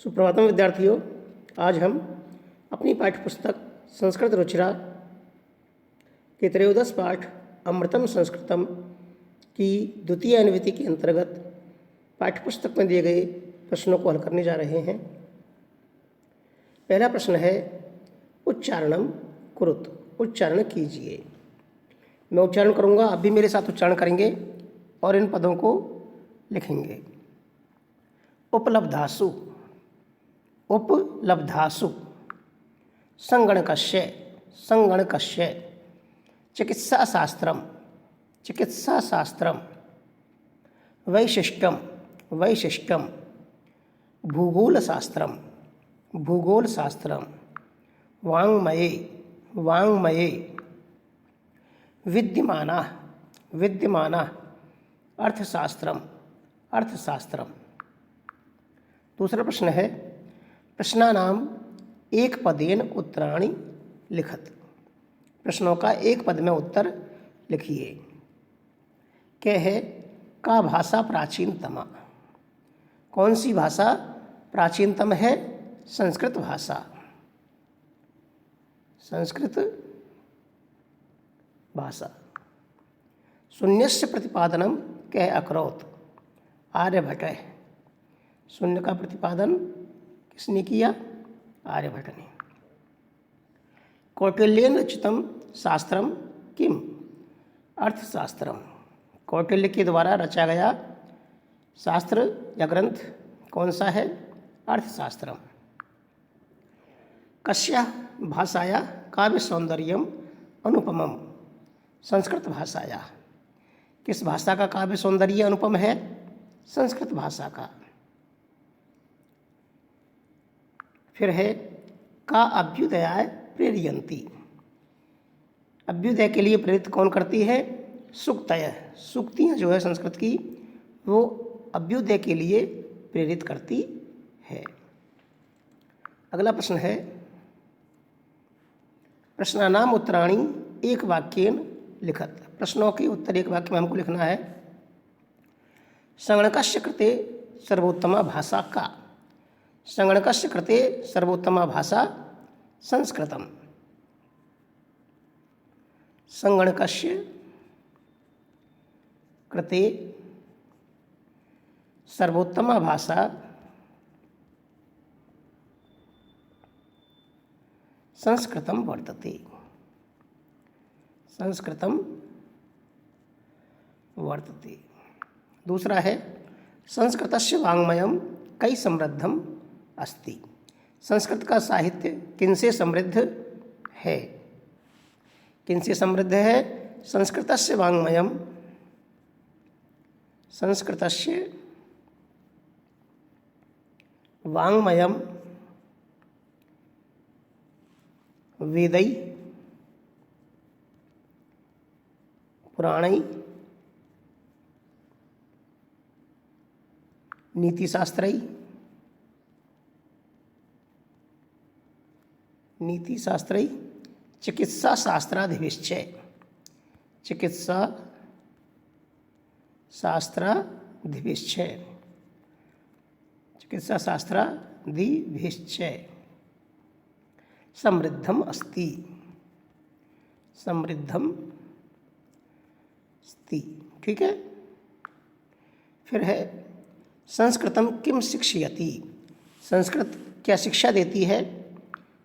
सुप्रभातम विद्यार्थियों। आज हम अपनी पाठ्यपुस्तक संस्कृत रुचिरा के त्रयोदश पाठ अमृतम संस्कृतम की द्वितीय अनुवृत्ति के अंतर्गत पाठ्यपुस्तक में दिए गए प्रश्नों को हल करने जा रहे हैं। पहला प्रश्न है उच्चारणम कुरुत, उच्चारण कीजिए। मैं उच्चारण करूँगा, आप भी मेरे साथ उच्चारण करेंगे और इन पदों को लिखेंगे। उपलब्धासु, उपलब्धासु, संगणकस्य, संगणकस्य, चिकित्साशास्त्रम, चिकित्साशास्त्रम, वैशिष्ट्यम, वैशिष्ट्यम, भूगोलशास्त्रम, भूगोलशास्त्रम, वाङ्मये, वाङ्मये, विद्यमानः, विद्यमानः, अर्थशास्त्रम, अर्थशास्त्रम। दूसरा प्रश्न है प्रश्नानाम एक पदेन उत्तराणि लिखत। प्रश्नों का एक पद में उत्तर लिखिए। क्या है? का भाषा प्राचीनतमा, कौन सी भाषा प्राचीनतम है? संस्कृत भाषा, संस्कृत भाषा। शून्यस्य प्रतिपादनम कह अकरोत, आर्यभट्ट। शून्य का प्रतिपादन किसने किया? आर्यभट्ट ने। कौटिल्येन रचितम शास्त्रम किम, अर्थशास्त्रम। कौटिल्य के द्वारा रचा गया शास्त्र या ग्रंथ कौन सा है? अर्थशास्त्रम। कस्या भाषाया काव्य सौंदर्यम अनुपमम, संस्कृत भाषाया। किस भाषा का काव्य सौंदर्य अनुपम है? संस्कृत भाषा का। फिर है का अभ्युदयाय प्रेरयन्ति, अभ्युदय के लिए प्रेरित कौन करती है? सूक्तय, सूक्तियाँ जो है संस्कृत की वो अभ्युदय के लिए प्रेरित करती है। अगला प्रश्न है प्रश्नानाम उत्तराणि एक वाक्येन लिखत। प्रश्नों के उत्तर एक वाक्य में हमको लिखना है। संगणकस्य कृते सर्वोत्तमा भाषा का, संगणकस्य कृते सर्वोत्तमा भाषा संस्कृतम। संगणकस्य कृते सर्वोत्तमा भाषा संस्कृतम वर्तते, संस्कृतम वर्तते। दूसरा है संस्कृतस्य वाङ्मयम कई समृद्धम अस्ति। संस्कृत का साहित्य किनसे समृद्ध है? किनसे समृद्ध है? संस्कृतस्य वाङ्मयम, संस्कृतस्य वाङ्मयम वेदै पुराणै नीतिशास्त्रै, नीतिशास्त्रै चिकित्साशास्त्राधिविश्च, चिकित्सा शास्त्राधिविश्च, चिकित्साशास्त्राधिविश्च समृद्धम अस्ति, समृद्धम अस्ति। ठीक है। फिर है संस्कृतम किम शिक्षयति, संस्कृत क्या शिक्षा देती है?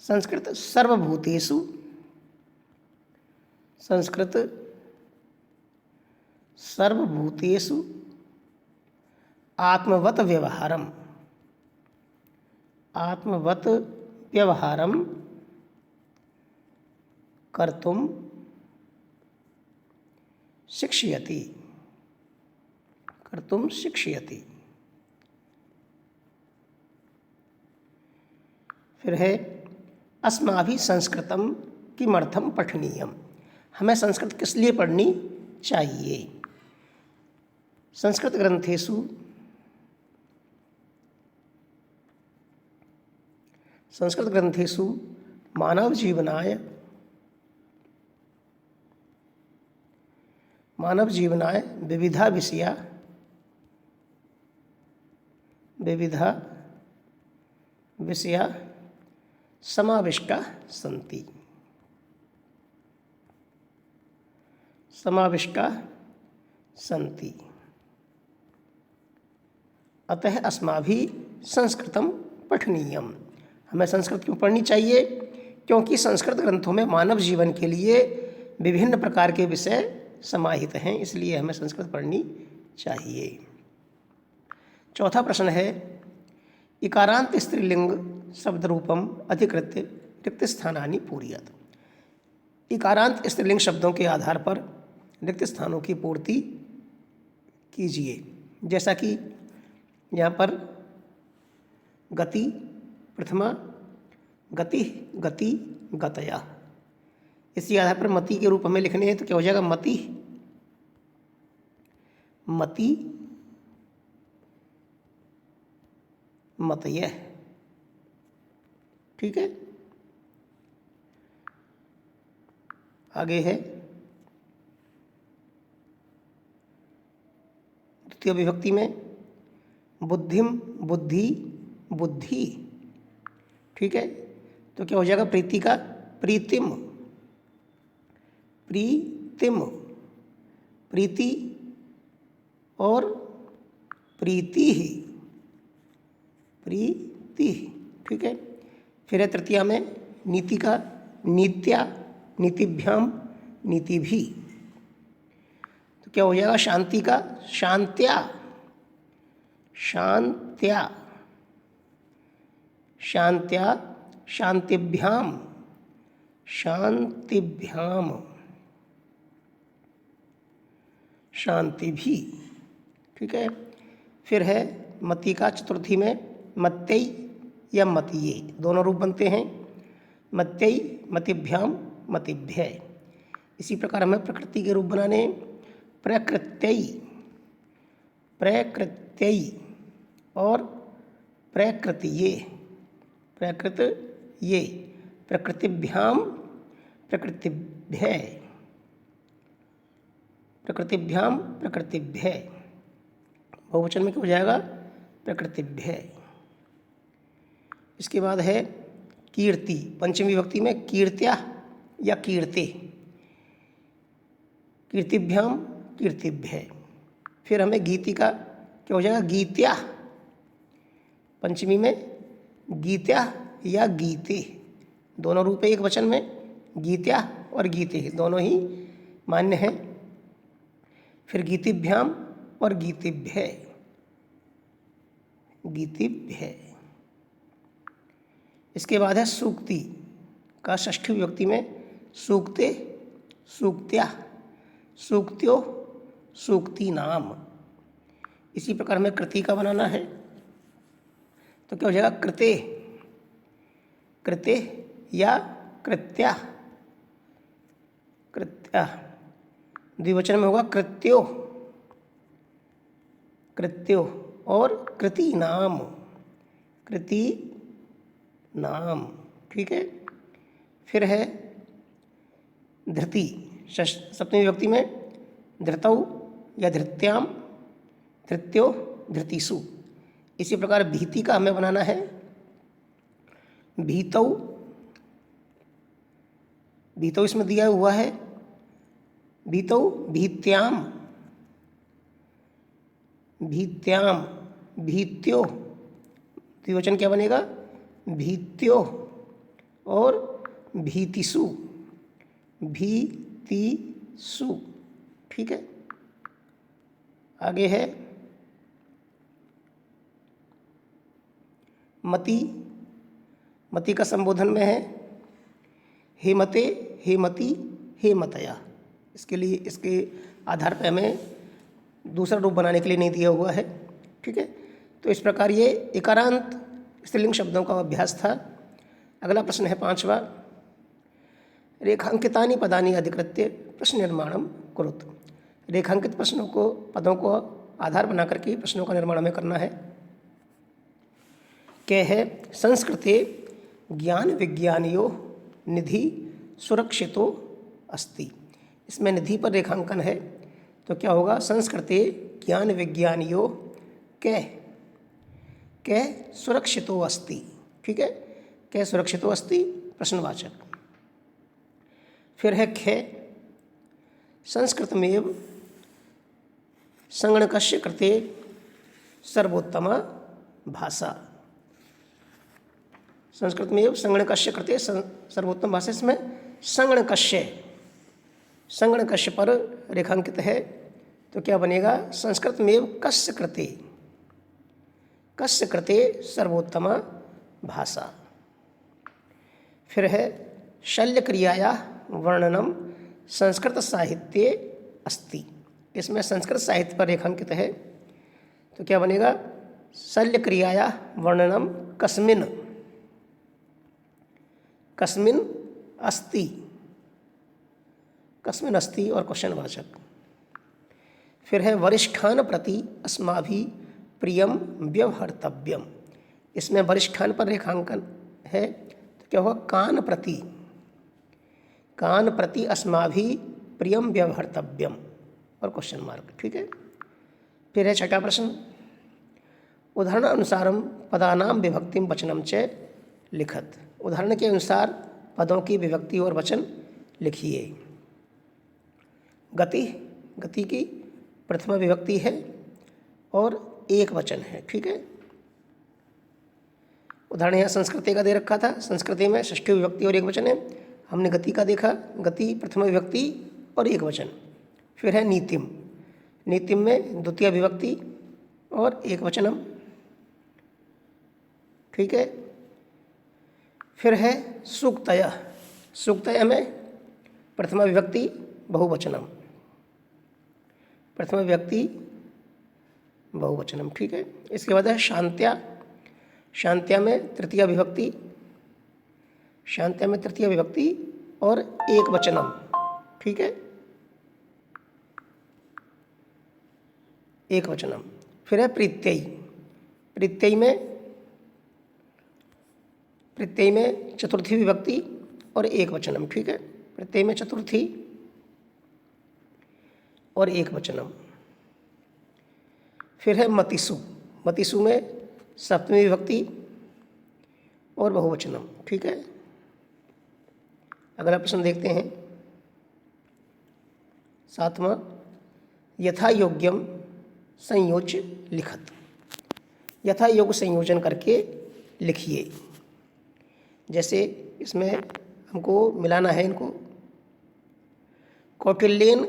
संस्कृत सर्वभूतेषु, संस्कृत सर्वभूतेषु आत्मवत व्यवहारम, आत्मवत व्यवहारम कर्तुम शिक्षयति, कर्तुम शिक्षयति। फिर है अस्माभिः संस्कृतम किमर्थम पठनीयम, हमें संस्कृत किस लिए पढ़नी चाहिए? संस्कृत ग्रंथेषु, संस्कृत ग्रंथेषु मानव जीवनाय, मानव जीवनाय विविधा विषया, विविधा विषया समाविष्टा सन्ति। समाविष्टा सन्ति। अतः अस्माभिः संस्कृतं पठनीयम। हमें संस्कृत क्यों पढ़नी चाहिए? क्योंकि संस्कृत ग्रंथों में मानव जीवन के लिए विभिन्न प्रकार के विषय समाहित हैं, इसलिए हमें संस्कृत पढ़नी चाहिए। चौथा प्रश्न है, इकारांत स्त्रीलिंग शब्द रूपम अधिकृत्य रिक्त स्थानानि पूरयत। इकारांत स्त्रीलिंग शब्दों के आधार पर रिक्त स्थानों की पूर्ति कीजिए। जैसा कि यहाँ पर गति, प्रथमा, गति, गति, गतया, इसी आधार पर मति के रूप में लिखने हैं तो क्या हो जाएगा? मति, मति, मतयः। ठीक है। आगे है द्वितीय विभक्ति में बुद्धिम, बुद्धि, बुद्धि। ठीक है, तो क्या हो जाएगा? प्रीति का प्रीतिम, प्रीतिम, प्रीति और प्रीति ही, प्रीति। ठीक है। फिर है तृतीया में नीति का नीत्या, नीतिभ्याम, नीतिभी। तो क्या हो जाएगा? शांति का शांत्या, शांत्या, शांत्या, शांतिभ्याम, शांतिभ्याम, शांतिभी। ठीक है। फिर है मति का चतुर्थी में मत्यई या मतिये, दोनों रूप बनते हैं। मत्यई, मतिभ्याम, मतिभ्यय। इसी प्रकार हमें प्रकृति के रूप बनाने प्रकृत्यई, प्रकृत्यई और प्रकृतिये, प्रकृतिये, प्रकृतिभ्याम, प्रकृतिभ्यय, प्रकृतिभ्याम, प्रकृतिभ्यय। बहुवचन में क्या हो जाएगा? प्रकृतिभ्यय। इसके बाद है कीर्ति, पंचमी विभक्ति में कीर्त्या या कीर्ते, कीर्तिभ्याम, कीर्तिभ्यय। फिर हमें गीति का क्या हो जाएगा? गीत्या, पंचमी में गीत्या या गीते, दोनों रूप है एक वचन में, गीत्या और गीते दोनों ही मान्य हैं। फिर गीतिभ्याम और गीतिभ्यय, गीतिभ्यय। इसके बाद है सूक्ति का षष्ठी विभक्ति में सूक्ते, सूक्त्या, सूक्त्यो, सूक्ति नाम। इसी प्रकार हमें कृति का बनाना है तो क्या हो जाएगा? कृते, कृते या कृत्या, कृत्या। द्विवचन में होगा कृत्यो, कृत्यो और कृति नाम, कृति नाम। ठीक है। फिर है धृति, सप्तमी विभक्ति में धृतौ या धृत्याम, धृत्यो, धृतिषु। इसी प्रकार भीति का हमें बनाना है भीतौ, भीतौ इसमें दिया हुआ है भीतौ, भीत्याम, भीत्याम, भीत्यो। द्विवचन क्या बनेगा? भीत्यो और भीतिषु, भीतिषु। ठीक है। आगे है मति, मति का संबोधन में है हे मते, हे मति, हे मतया। इसके लिए इसके आधार पर हमें दूसरा रूप बनाने के लिए नहीं दिया हुआ है। ठीक है। तो इस प्रकार ये इकारांत स्त्रीलिंग शब्दों का अभ्यास था। अगला प्रश्न है पांचवा, रेखांकितानि पदानि अधिकृत्य प्रश्न निर्माणम कुरुत। रेखांकित प्रश्नों को, पदों को आधार बना करके प्रश्नों का निर्माण हमें करना है। क्या है? संस्कृते ज्ञान विज्ञानियो निधि सुरक्षितो अस्ति। इसमें निधि पर रेखांकन है तो क्या होगा? संस्कृते ज्ञान विज्ञानियो कै, कै सुरक्षितो अस्ति, ठीक है। के सुरक्षितो अस्ति प्रश्नवाचक। फिर है खे, संस्कृतमेव संगणकस्य कृते सर्वोत्तमा भाषा। संस्कृत में संगणकस्य कृते सर्वोत्तम भाषा, इसमें संगणकस्य पर रेखांकित है, तो क्या बनेगा? संस्कृत में कस्य कृते सर्वोत्तमा भाषा। फिर है शल्यक्रियाया वर्णनम संस्कृत साहित्ये अस्ति। इसमें संस्कृत साहित्य पर रेखांकित है, तो क्या बनेगा? शल्यक्रियाया वर्णनम कस्मिन् अस्ति और क्वेश्चनवाचक। फिर है वरिष्ठान प्रति अस्माभिः प्रियम व्यवहर्तव्यम। इसमें वरिष्ठान पर रेखांकन है, तो क्या होगा? कान प्रति अस्माभिः प्रियम व्यवहर्तव्यम और क्वेश्चन मार्क, ठीक है। फिर है छठा प्रश्न, उदाहरण अनुसारम पदानाम विभक्तिम वचनम च लिखत। उदाहरण के अनुसार पदों की विभक्ति और वचन लिखिए। गति की प्रथमा विभक्ति है और एक वचन है, ठीक है। उदाहरण यहाँ संस्कृति का दे रखा था, संस्कृति में षष्ठी विभक्ति और एक वचन है। हमने गति का देखा, गति प्रथमा विभक्ति और एक वचन। फिर है नीतिम में द्वितीय विभक्ति और एक वचनम, ठीक है। फिर है सूक्तय में प्रथमा विभक्ति बहुवचनम, ठीक है। इसके बाद है शांत्या में तृतीय विभक्ति और एक वचनम, ठीक है, एक वचनम। फिर है प्रत्यय में चतुर्थी विभक्ति और एक वचनम, ठीक है। प्रत्यय में चतुर्थी और एक वचनम। फिर है मतिसु में सप्तमी विभक्ति और बहुवचनम, ठीक है। अगला प्रश्न देखते हैं, सातवां, यथा योग्यम संयोज्य लिखत। यथा योग्य संयोजन करके लिखिए। जैसे इसमें हमको मिलाना है इनको, कौटिल्येन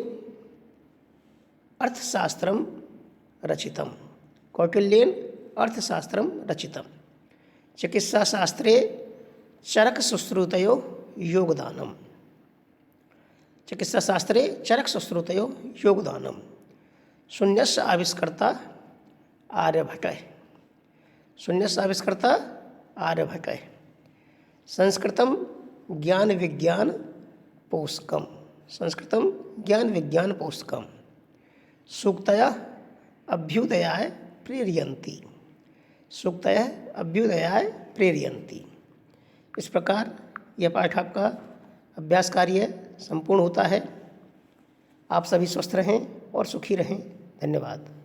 अर्थशास्त्रम रचितम चिकित्साशास्त्रे चरकसुश्रुतयोः योगदानम शून्यस्य आविष्कर्ता आर्यभट्टः संस्कृतं ज्ञान विज्ञान पोषकम सूक्तयः अभ्युदयाय प्रेरयन्ति। इस प्रकार यह पाठ आपका अभ्यास कार्य संपूर्ण होता है। आप सभी स्वस्थ रहें और सुखी रहें। धन्यवाद।